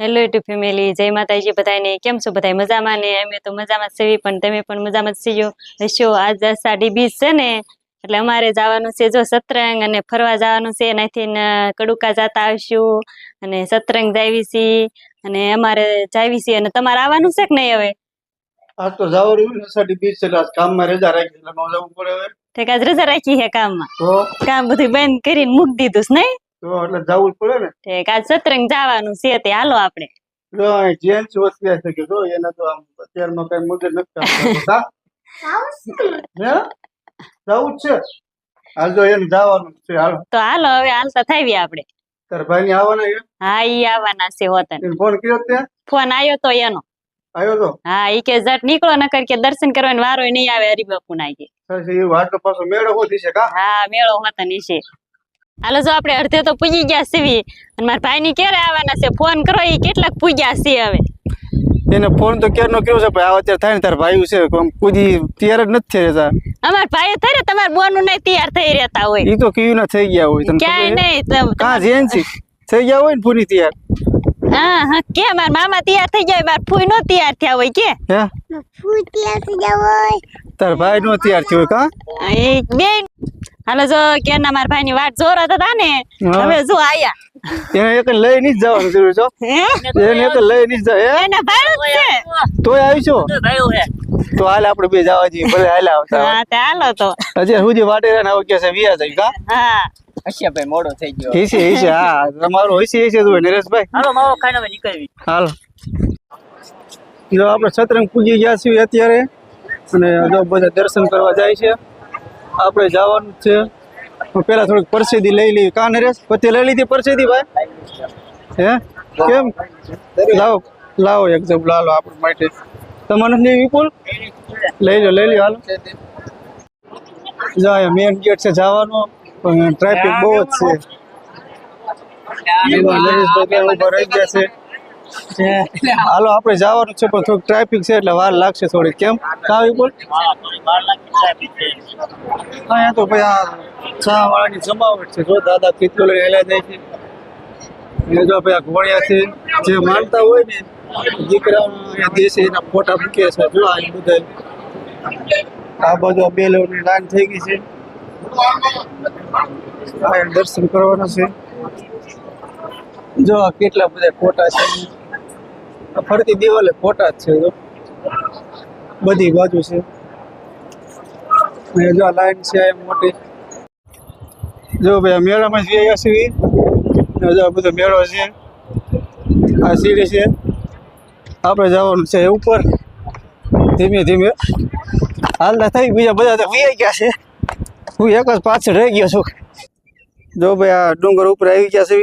Hello YouTube family, જય માતાજી બધાને. કેમ છો બધા? મજામાં ને? અમે તો મજામાં છીએ, પણ તમે પણ મજામાં જ હશો. આજ અષાઢી બીજ છે ને, એટલે અમારે જવાનું છે જો સતરંગ, અને ફરવા જવાનું છે. એનાથી કડુકા જતા આવશું અને સતરંગ જાવી છીએ, અને અમારે જાવી છીએ. અને તમારે આવવાનું છે કે નહીં? હવે આજ તો જવાનું અષાઢી બીજ છે, કામમાં રજા રાખી એટલે ન જવું પડે. હવે ઠીક, આજ રજા રાખી છે કામમાં? તો કામ બધું બંધ કરીને મૂકી દીધું છે નહીં? તો એટલે જવું જ પડે ને. ઠીક, આજ સતરંગ જવાનું છે, તે હાલો આપણે. જો અહીં જેન્ટ્સ વસ્તી છે કે જો એને તો આમ અત્યારમાં કઈ મગજ નથી કામ કરતું. કા હે જવું જ છે. હાલ જો એને જવાનું છે. હાલ તો હાલો હવે હાલતા થાવી આપણે. તાર ભાઈ ને આવવાના છે? હા, ઈ આવવાના છે. હોતન એને ફોન કર્યો ત્યાં? ફોન આવ્યો તો એનો. આવ્યો તો? હા, ઈ કે જટ નીકળો, નકર કે દર્શન કરવાનો વારો નહીં આવે હરિબાપુ ના. કે એ વાટલો પાછો મેળો હોતી છે. કા હા, મેળો હોતન ઈ છે. હાલો, જો આપણે અડધે તો પૂજી ગયા સીવી, અને મારા ભાઈ ની ક્યારે આવવાના છે? ફોન કરો, ઈ કેટલાક પૂજ્યા છે. હવે એને ફોન તો ક્યારનો કર્યો છે, ભાઈ આવા ત્યારે થાય ને તાર ભાઈ છે પૂજી તૈયાર જ નથી રહેતા. અમાર ભાઈ થાય ને, તમારે બોનું નહીં તૈયાર થઈ રહેતા હોય. ઈ તો કયું ના થઈ ગયા હોય. તને ક્યાંય નહીં. કાં જેન્સી થઈ ગયા હોય ને પૂરી તૈયાર. હા હા, કે મારા મામા તૈયાર થઈ જાય, મારા ફૂઈ નો તૈયાર થયા હોય. કે હે ફૂઈ તૈયાર થઈ ગયા હોય, તાર ભાઈ નો તૈયાર થયો હોય. કા એ બેન હાલો, જો કેના મારા ભાઈ ની વાટ જોરત હતા ને, હવે જો આયા. એને એક લઈ ની જવાનું જરૂર છો. એને એક લઈ ની જાય. એના ભાઈ છે તોય આવી છો. તો હાલ આપણે બે જવા જઈએ. ભલે હાલ આવતા. હા, તે હાલો તો. હજી સુધી વાટે ને આવું કે છે વિયા જાય. કા હા, ભાઈ મોડો થઈ ગયો. હીસે હા, તમારો હીસે જો નરેશભાઈ. હાલો માવો ખાઈને હવે નીકળવી. હાલ જો આપણે સતરંગ પૂજી ગયા છીએ અત્યારે, અને જો બધા દર્શન કરવા જાય છે. આપણે જવાનું છે, પેલા થોડીક પરસેદી લઈ લઈએ. કા નરેશ? પછી લઈ લીધી પરસેદી ભાઈ? હે કેમ? લાવો એક જબ લાલો આપણા માટે. તમારે નથી વિપુલ? લઈ લો હાલો. જો અહીંયા મેન ગેટ છે જવાનો, પણ ટ્રાફિક બહુ જ છે. નરેશભાઈ ઉભા રહી ગયા છે. હાલો આપણે જવાનું છે, પણ થોડુંક ટ્રાફિક છે એટલે વાર લાગશે થોડીક. કેમ કા વિપુલ? અહીંયા તો ભાઈ આ ચા વાળાની જમાવટ છે. જો દાદા કેટલો લઈને હેલા જાય છે. એ જો ભાઈ આ ઘોડિયા છે, જે માનતા હોય ને દીકરાઓ અહીંયા દેશે એના ફોટા મૂકે છે. જો આ બધા આ બાજુ આ બેલોની લાઈન થઈ ગઈ છે. આ દર્શન કરવાના છે. જો આ કેટલા બધા ફોટા છે. ફરતી દિવાલે ફોટા જ છે. જો બધી બાજુ છે. જો આ લાઈન છે મોટી. જો ભાઈ મેળામાં જ ગયા છીએ. જો આ બધો મેળો છે. આ સીડી છે. આપણે જવાનું છે ઉપર. ધીમે ધીમે હાલતા થઈ. બીજા બધા તો વહી ગયા છે. હું એક જ પાછળ રહી ગયો છું. જો ભાઈ આ ડુંગર ઉપર આવી ગયા છે,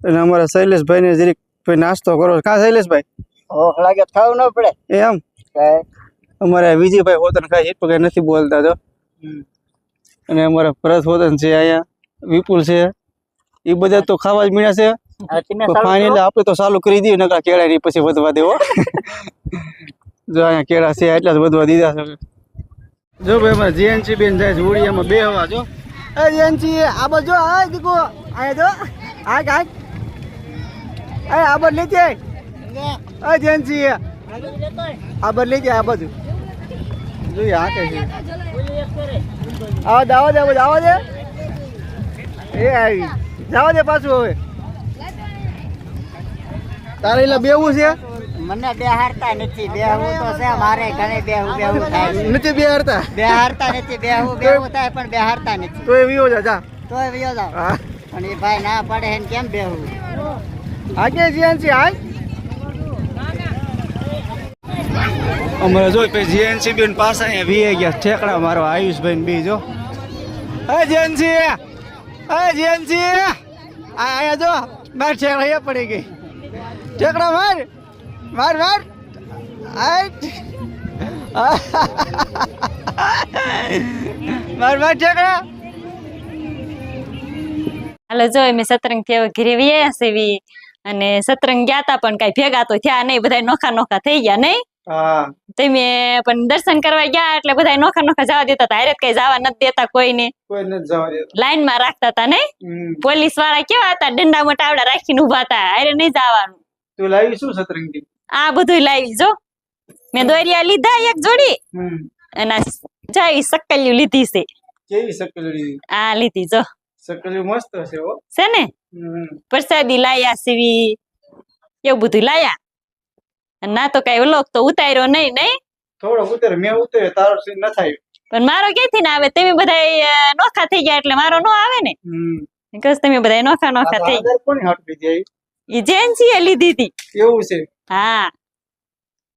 અને અમારા શૈલેષભાઈને જરીક ભાઈ નાસ્તો કરો. કાં શૈલેષભાઈ? ભૂખ લાગે ખાવું ન પડે એમ અમારે વિજયભાઈ હોતન ખાય એટલું કઈ નથી બોલતા. તો અને અમારા ભરત હોતન છે, અહીંયા વિપુલ છે, એ બધા તો ખાવા જ મળ્યા છે. ફાઇનલી આપણે તો ચાલુ કરી દઈએ, નકર કેળા ની પછી વધવા દેવો. જો અહીંયા કેળા છે એટલા જ વધવા દીધા છે. જો ભાઈ અમારે જેએનસી બેન જાય છે ઉડિયામાં બે હવા. જો એ જેએનસી આ બાજુ આ દીકો આયા જો આ બાજુ લેતી આ જેએનસી આ બાજુ લેતી આ બાજુ જોઈએ આ કઈ છે. આવા દે એ આવી જવા દે પાછું. હવે તારે એટલે બેવું છે? મને બે હારતા નથી. બેહવું તો છે મારે ઘણે બેહવું થાય. નથી બે હારતા? બે હારતા નથી. બેહવું થાય પણ બે હારતા નથી. તો એ વિયો જા તોય વિયો જાવ. પણ એ ભાઈ ના પડે ને કેમ બેહવું? આગે જીએનસી આય અમારે જો જીએનસી બેન પાસે અહીંયા વી ગયા ઠેકડા મારવા. આયુષભાઈ ને બી જો જીએનસી આયા જો માર ઠેકડા પડી ગઈ. ઠેકડા માર માર ઠેકડા. હાલો, જો અમે સતરંગ થી હવે ઘરે વ્યા સીવી, અને સતરંગ ગયા તા પણ કઈ ભેગા તો થયા નહીં. બધા નોખા થઈ ગયા નહીં. તમે પણ દર્શન કરવા ગયા એટલે બધા નોખા જવા દેતા હતા. હારે કઈ જવા નથી દેતા કોઈને. લાઈન માં રાખતા હતા નહીં. પોલીસ વાળા કેવા હતા, ડંડા મોટાવડા રાખીને ઉભા હતા. હારે નહીં જવાનું. તું લાવી શું સતરંગી? આ બધું લાવી જો મેં દોરિયા લીધા એક જોડી અને જાય સક્કલિયું લીધી છે. કેવી સકલી? આ લીધી જો સકલી મસ્ત છે હો. છે ને પ્રસાદી લાયા સીવી એવું બધું લાયા અને ના તો કઈ વ્લોગ તો ઉતાર્યો નહીં નહીં થોડો ઉતર, મેં ઉતરે તારો સીન ન થાય. પણ મારો ક્યાંથી ના આવે તમે બધા નોખા થઈ ગયા એટલે મારો નો આવે ને because તમે બધા નોખા નોખા થઈ ગયા. કોની હાટ લીધી આવી? ઈ જેન્સી એ લીધી હતી. એવું છે? હા